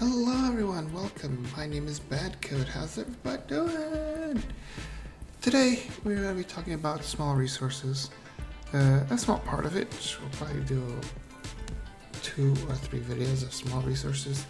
Hello everyone, welcome. My name is BadCode. How's everybody doing? Today we're going to be talking about small resources. A small part of it. We'll probably do 2 or 3 videos of small resources.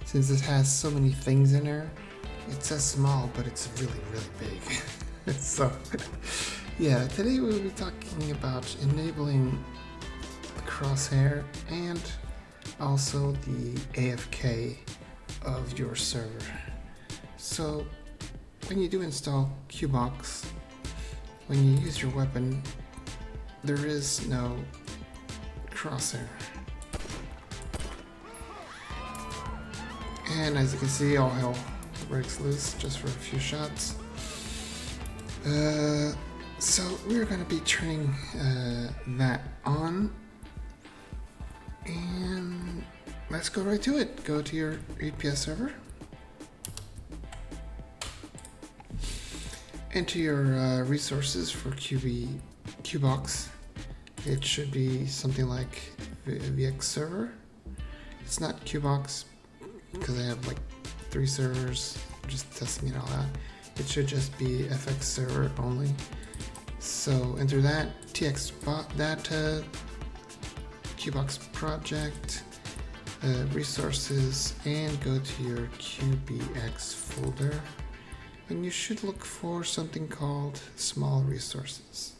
Since it has so many things in there, it says small, but it's really, really big. So, yeah, today we'll be talking about enabling the CrossHair and also the AFK of your server. So when you do install QBox, when you use your weapon, there is no crosshair. And as you can see, all hell breaks loose just for a few shots. So we're going to be turning that on. And let's go right to it. Go to your APS server. Enter your resources for QBox. It should be something like VX server. It's not QBox because I have like 3 servers. I'm just testing it all out. It should just be FX server only. So enter that, TX data, QBox project, resources, and go to your QBX folder. And you should look for something called SmallResources.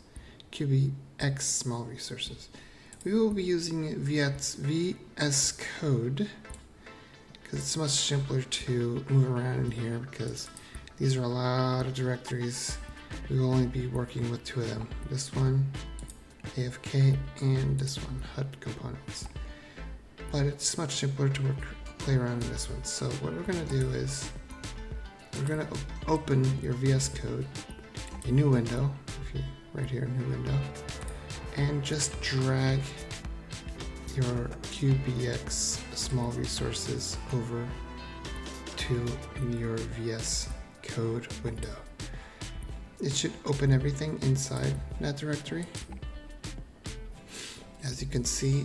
QBX small resources. We will be using VS Code because it's much simpler to move around in here because these are a lot of directories. We will only be working with 2 of them. This one, AFK, and this one, HUD components. But it's much simpler to play around in this one. So what we're going to do is we're going to open your VS Code, a new window, right here, new window, and just drag your QBX small resources over to your VS Code window. It should open everything inside that directory. As you can see,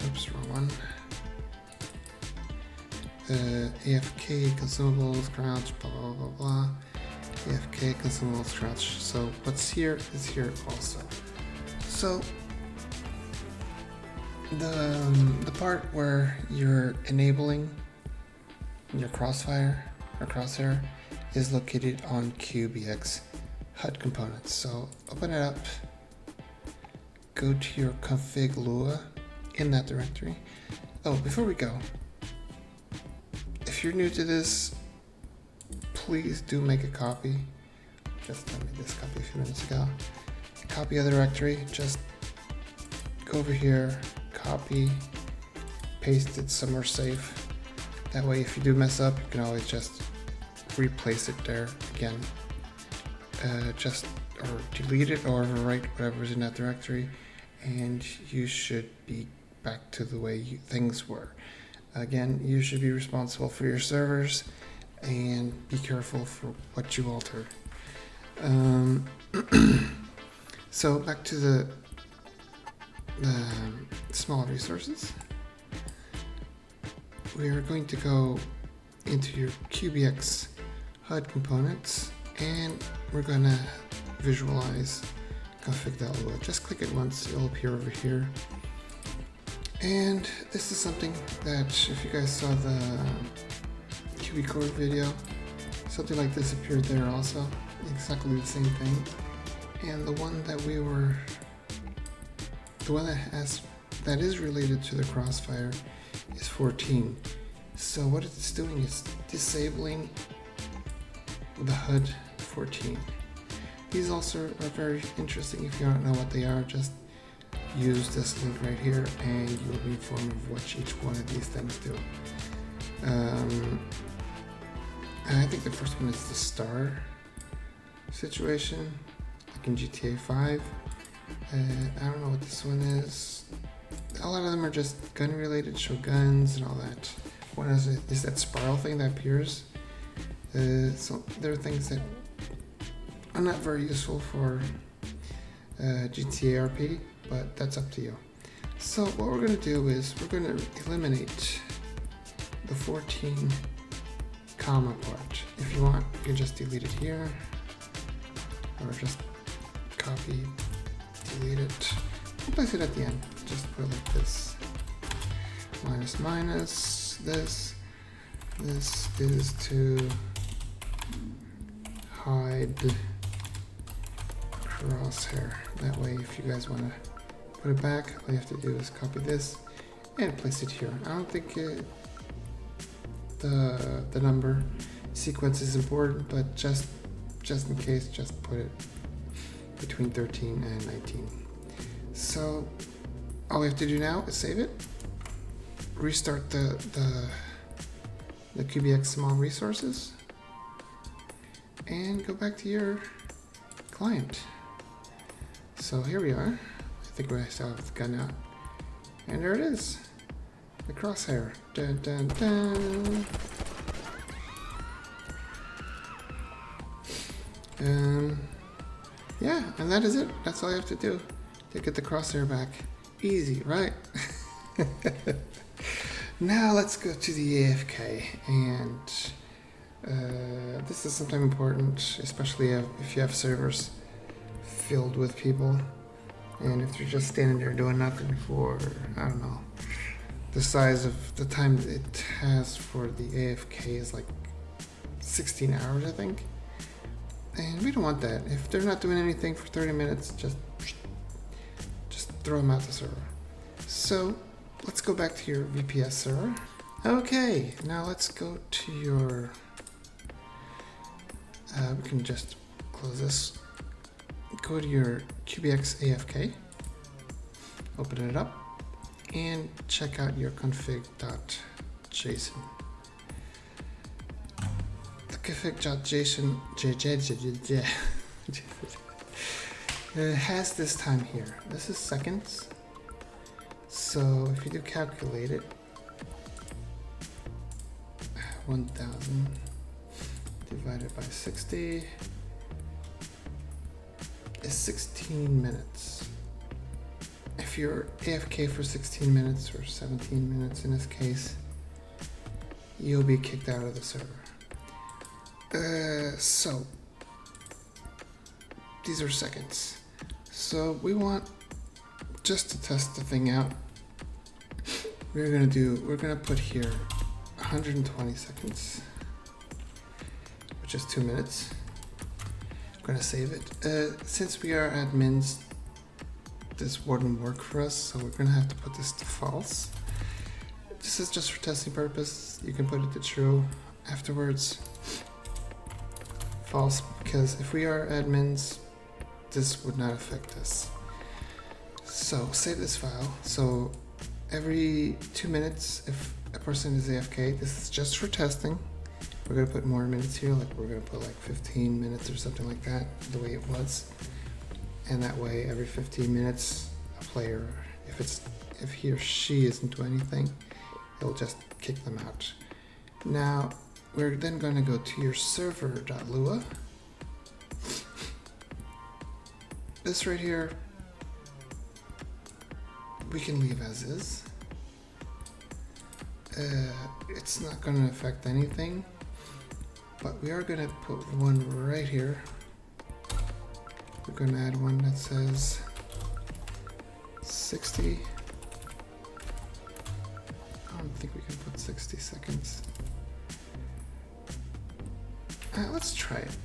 oops, wrong one. AFK consumables, crouch, blah, blah, blah, blah. AFK consumables, crouch. So what's here is here also. So the part where you're enabling your crosshair is located on QBX HUD components. So open it up. Go to your config Lua in that directory. Oh, before we go, if you're new to this, please do make a copy. Just I made this copy a few minutes ago. Copy of the directory. Just go over here, copy, paste it somewhere safe. That way, if you do mess up, you can always just replace it there again. Or delete it or overwrite whatever's in that directory, and you should be back to the way things were. Again, you should be responsible for your servers and be careful for what you alter. So back to the small resources. We are going to go into your QBX HUD components, and we're going to visualize config.lua. Just click it once, it'll appear over here. And this is something that, if you guys saw the QBcode video, something like this appeared there also. Exactly the same thing. And the one that that is related to the crossfire is 14. So what it's doing is disabling the HUD 14. These also are very interesting. If you don't know what they are, just use this link right here and you'll be informed of what each one of these things do. And I think the first one is the star situation, like in GTA 5. I don't know what this one is. A lot of them are just gun related, show guns and all that. One is that spiral thing that appears. So there are things that are not very useful for GTA RP, but that's up to you. So what we're going to do is we're going to eliminate the 14 comma part. If you want, you can just delete it here, or just copy, delete it, and place it at the end. Just put it like this. Minus minus this. This is to hide crosshair. That way, if you guys want to put it back, all you have to do is copy this and place it here. I don't think the number sequence is important, but just in case, just put it between 13 and 19. So all we have to do now is save it, restart the QBox small resources, and go back to your client. So here we are. I think we still have the gun out, and there it is, the crosshair. Dun, dun, dun. Yeah, and that is it. That's all you have to do to get the crosshair back. Easy, right? Now let's go to the AFK, and this is something important, especially if you have servers filled with people, and if you're just standing there doing nothing for, I don't know, the size of the time it has for the AFK is like 16 hours, I think. And we don't want that. If they're not doing anything for 30 minutes, just throw them out the server. So let's go back to your VPS server. Okay, now let's go to your, we can just close this. Go to your QBox AFK, open it up, and check out your config.json. The config.json has this time here. This is seconds. So if you do calculate it, 1000 divided by 60 is 16 minutes. If you're AFK for 16 minutes or 17 minutes in this case, you'll be kicked out of the server. So these are seconds. So we want, just to test the thing out, we're gonna put here 120 seconds, which is 2 minutes. I'm gonna save it. Since we are admins, this wouldn't work for us, so we're gonna have to put this to false. This is just for testing purpose. You can put it to true afterwards. False, because if we are admins, this would not affect us. So save this file. So every 2 minutes, if a person is AFK, this is just for testing. We're gonna put more minutes here, like we're gonna put like 15 minutes or something like that, the way it was. And that way, every 15 minutes, a player, if he or she isn't doing anything, it'll just kick them out. Now, we're then gonna go to your server.lua. This right here, we can leave as is. It's not gonna affect anything, but we are gonna put one right here. We're gonna add one that says 60. I don't think we can put 60 seconds. Let's try it.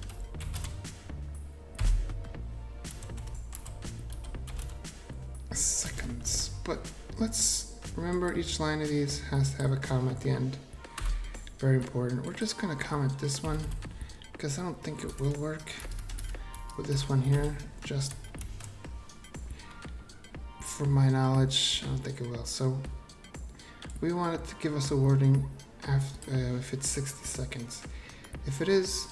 Seconds, but let's remember each line of these has to have a comma at the end. Very important. We're just gonna comment this one because I don't think it will work with this one here. Just from my knowledge, I don't think it will. So we want it to give us a warning if it's 60 seconds. If it is,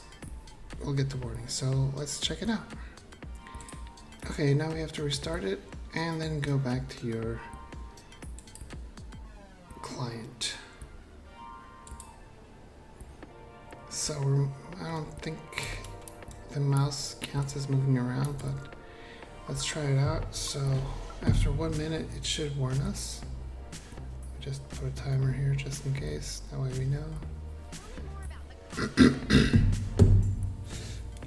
we'll get the warning. So let's check it out. Okay, now we have to restart it and then go back to your client. So I don't think the mouse counts as moving around, but let's try it out. So after 1 minute, it should warn us. Just put a timer here just in case, that way we know.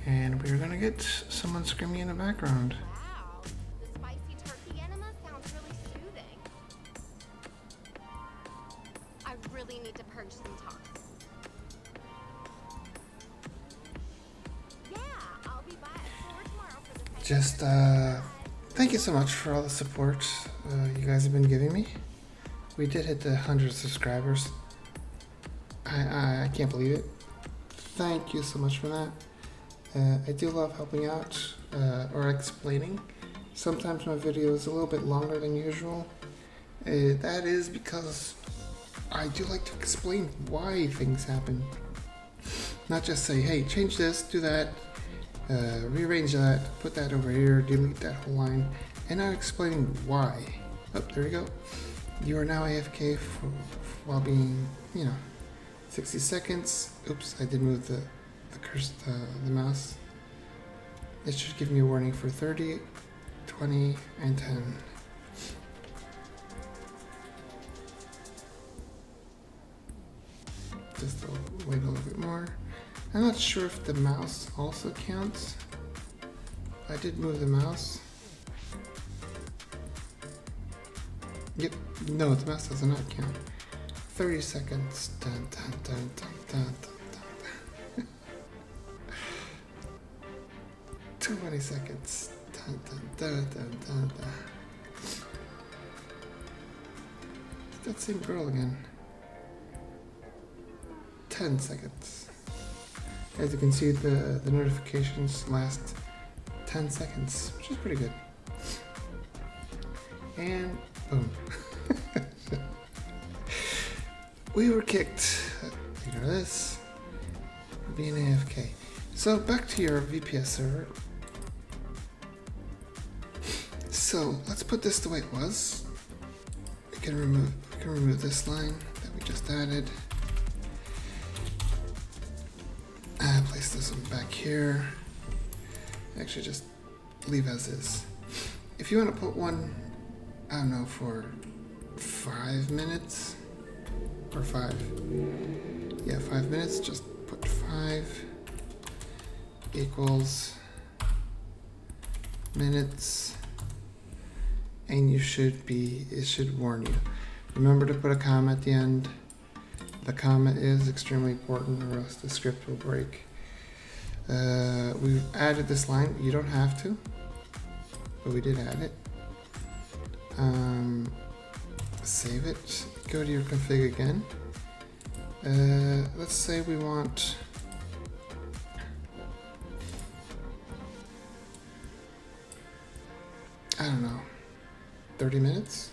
And we're gonna get someone screaming in the background. Wow, the spicy turkey enema sounds really soothing. I really need to purge some toxins. Yeah, I'll be by at 4 tomorrow for the Just thank you so much for all the support you guys have been giving me. We did hit the 100 subscribers. I can't believe it. Thank you so much for that. I do love helping out or explaining. Sometimes my video is a little bit longer than usual. That is because I do like to explain why things happen. Not just say, hey, change this, do that, rearrange that, put that over here, delete that whole line, and not explaining why. Oh, there we go. You are now AFK while being, 60 seconds. Oops, I did move the mouse. It should give me a warning for 30, 20, and 10. Just wait a little bit more. I'm not sure if the mouse also counts. I did move the mouse. Yep, no, the mouse does not count. 30 seconds. Dun, dun, dun, dun, dun, dun, dun. 20 seconds. Dun, dun, dun, dun, dun, dun. It's that same girl again. 10 seconds. As you can see, the notifications last 10 seconds, which is pretty good. And boom. We were kicked. Ignore this. Being AFK. So back to your VPS server. So let's put this the way it was. We can remove this line that we just added. Place this one back here. Actually, just leave as is. If you want to put one, I don't know, for 5 minutes or 5. Yeah, 5 minutes. Just put 5 equals minutes, and it should warn you. Remember to put a comma at the end. The comma is extremely important, or else the script will break. We've added this line. You don't have to, but we did add it. Save it. Go to your config again. Let's say we want I don't know, 30 minutes.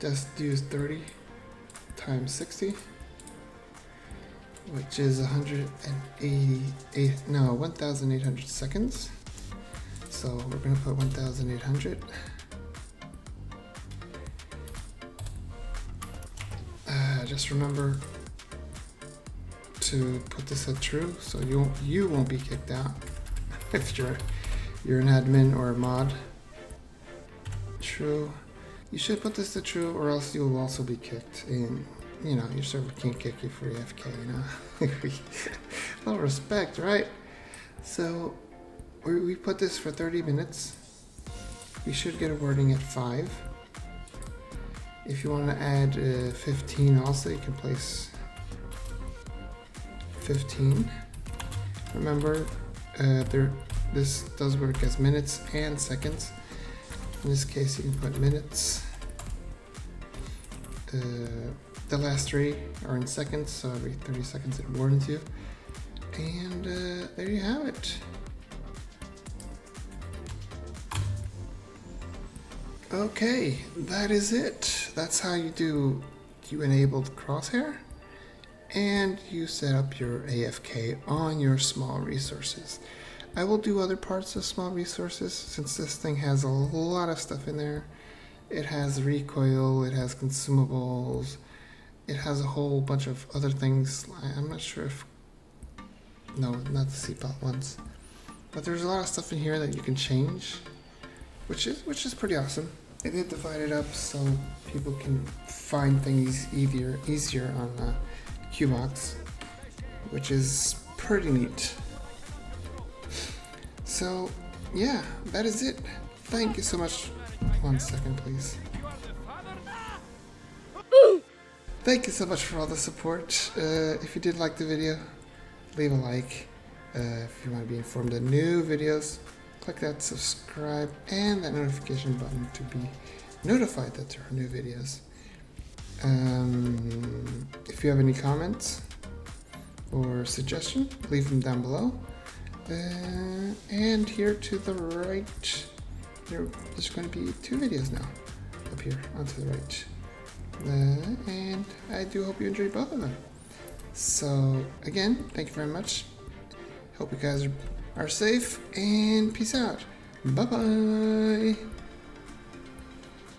Just use 30 times 60, which is 1,800 seconds. So we're going to put 1,800. Just remember to put this at true, so you won't be kicked out if you're an admin or a mod. True. You should put this to true, or else you will also be kicked. And your server can't kick you for AFK. No respect, right? So we put this for 30 minutes. We should get a wording at 5. If you want to add 15 also, you can place 15. Remember, this does work as minutes and seconds. In this case, you can put minutes. The last 3 are in seconds, so every 30 seconds it warns you. And there you have it. Okay, that is it. That's how you enabled CrossHair, and you set up your AFK on your SmallResources. I will do other parts of SmallResources since this thing has a lot of stuff in there. It has recoil, it has consumables, it has a whole bunch of other things. I'm not sure if, no, not the seatbelt ones, but there's a lot of stuff in here that you can change, which is pretty awesome. I did divide it up so people can find things easier on QBox, which is pretty neat. So yeah, that is it. Thank you so much. 1 second, please. Thank you so much for all the support. If you did like the video, leave a like. If you want to be informed of new videos, click that subscribe and that notification button to be notified that there are new videos. If you have any comments or suggestion, leave them down below. And here to the right, there's going to be 2 videos now up here onto the right. And I do hope you enjoyed both of them. So again, thank you very much. Hope you guys are safe and peace out. Bye bye.